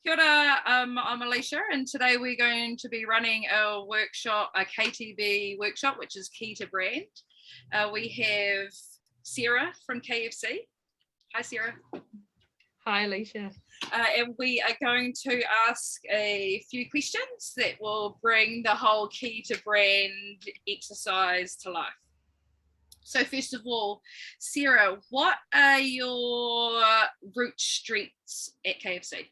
Kia ora, I'm Alicia, and today we're going to be running a workshop, a KTB workshop, which is Key to Brand. We have Sarah from KFC. Hi, Sarah. Hi, Alicia. And we are going to ask a few questions that will bring the whole Key to Brand exercise to life. So first of all, Sarah, what are your root strengths at KFC?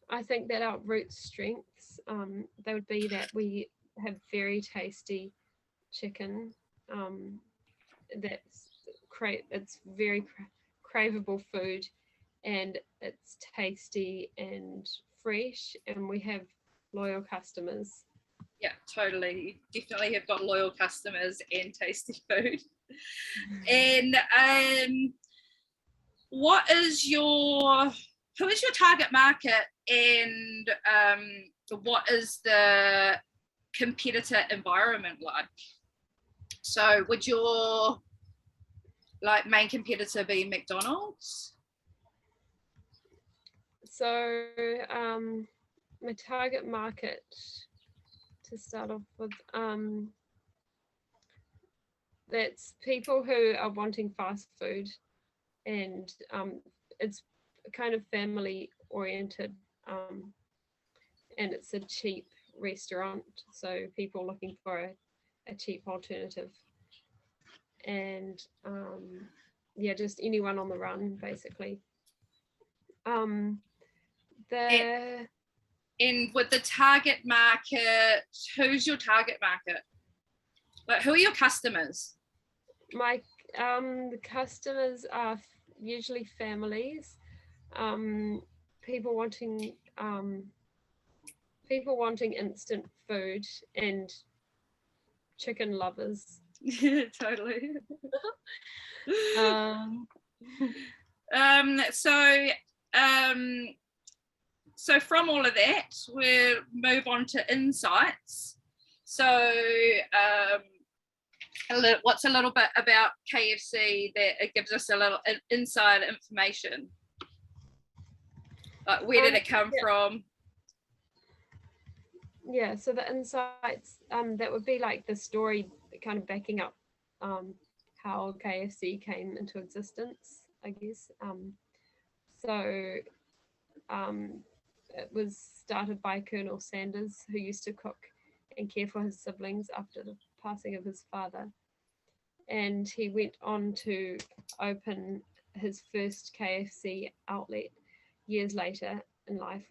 I think that our root strengths, they would be that we have very tasty chicken. It's very craveable food, and it's tasty and fresh, and we have loyal customers. Yeah, totally. You definitely have got loyal customers and tasty food. And who is your target market, and what is the competitor environment like? So would your main competitor be McDonald's? So my target market, to start off with, that's people who are wanting fast food, and it's kind of family oriented, and it's a cheap restaurant, so people looking for a cheap alternative, and yeah, just anyone on the run basically. And with the target market, who's your target market? Like, who are your customers? The customers are usually families, people wanting instant food, and chicken lovers. Yeah, totally. So from all of that, we'll move on to insights. So what's a little bit about KFC that it gives us a little inside information? Like, where did it come from? Yeah, so the insights, that would be like the story kind of backing up how KFC came into existence, I guess. It was started by Colonel Sanders, who used to cook and care for his siblings after the passing of his father. And he went on to open his first KFC outlet years later in life,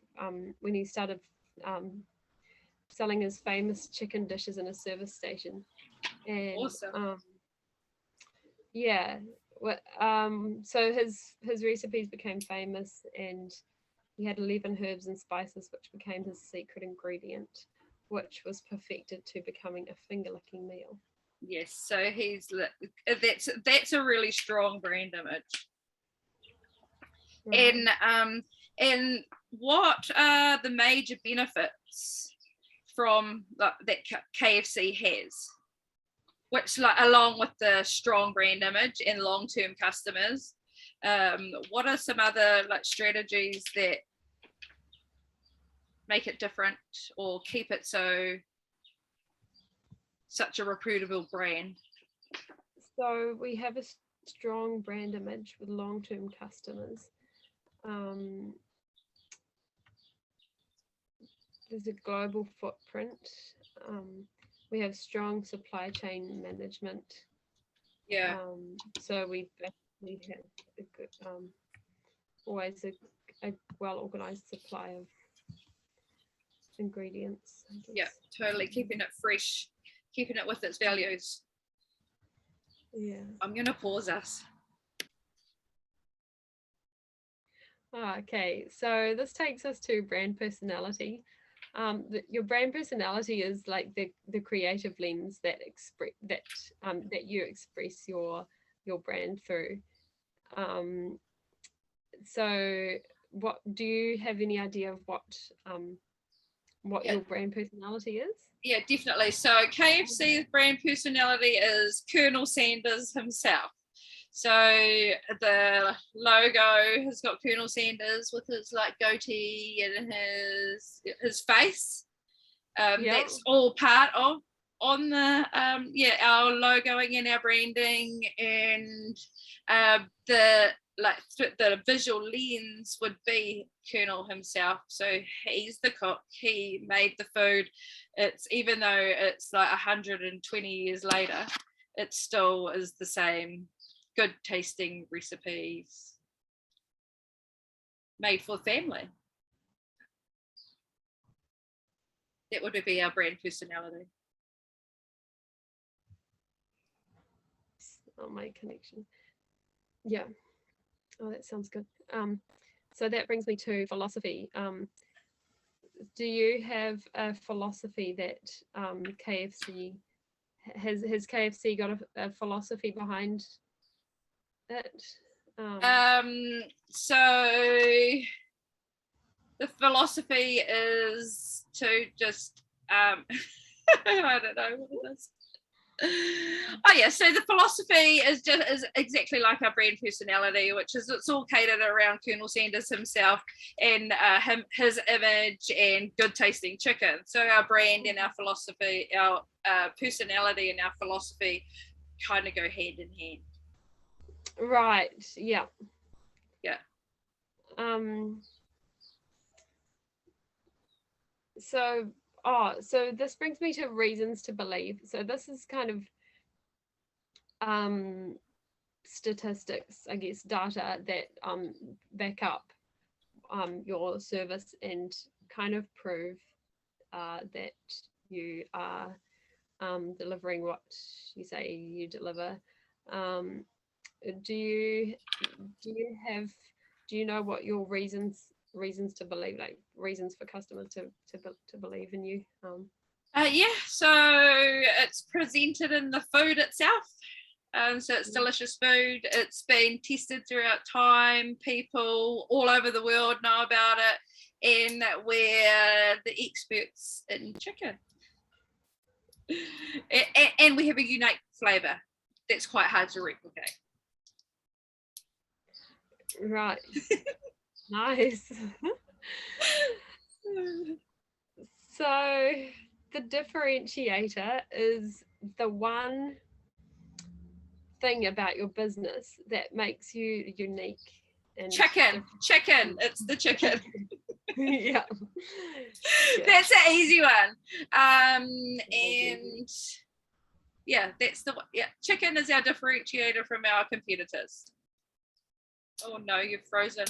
when he started selling his famous chicken dishes in a service station. And awesome. So his recipes became famous, and he had 11 herbs and spices, which became his secret ingredient, which was perfected to becoming a finger-licking meal. Yes, so that's a really strong brand image. Right. And what are the major benefits from that KFC has, which, along with the strong brand image and long-term customers, what are some other strategies that make it different or keep it such a reputable brand? So we have a strong brand image with long-term customers. There's a global footprint. We have strong supply chain management. Yeah. So we have a good, always a well-organized supply of ingredients. Yeah, totally. Keeping it fresh, keeping it with its values. Yeah. I'm going to pause us. Okay, so this takes us to brand personality. Your brand personality is like the creative lens that you express your brand through. So what do you have any idea of what your brand personality is? Yeah, definitely. So KFC's brand personality is Colonel Sanders himself. So the logo has got Colonel Sanders with his like goatee and his face. That's all part of on the our logoing and our branding, and the visual lens would be Colonel himself. So he's the cook. He made the food. It's, even though it's like 120 years later, it still is the same good tasting recipes made for family. That would be our brand personality. Oh, my connection. Yeah. Oh, that sounds good. So that brings me to philosophy. Do you have a philosophy that KFC has KFC got a philosophy behind it? So the philosophy is to just I don't know what it is. Oh yeah, so the philosophy is exactly like our brand personality, which is it's all catered around Colonel Sanders himself and his image and good tasting chicken. So our brand and our philosophy, our personality and our philosophy kind of go hand in hand. Right. Yeah. Yeah. So this brings me to reasons to believe. So this is kind of statistics, I guess, data that back up your service and kind of prove that you are delivering what you say you deliver. Do you know what your reasons to believe, like reasons for customers to believe in you? Yeah, so it's presented in the food itself. So it's delicious food. It's been tested throughout time. People all over the world know about it, and we're the experts in chicken. And we have a unique flavour that's quite hard to replicate. Right. Nice. So the differentiator is the one thing about your business that makes you unique. And chicken. It's the chicken. Yeah. That's an easy one. And yeah, that's the one. Yeah, chicken is our differentiator from our competitors. Oh no, you're frozen.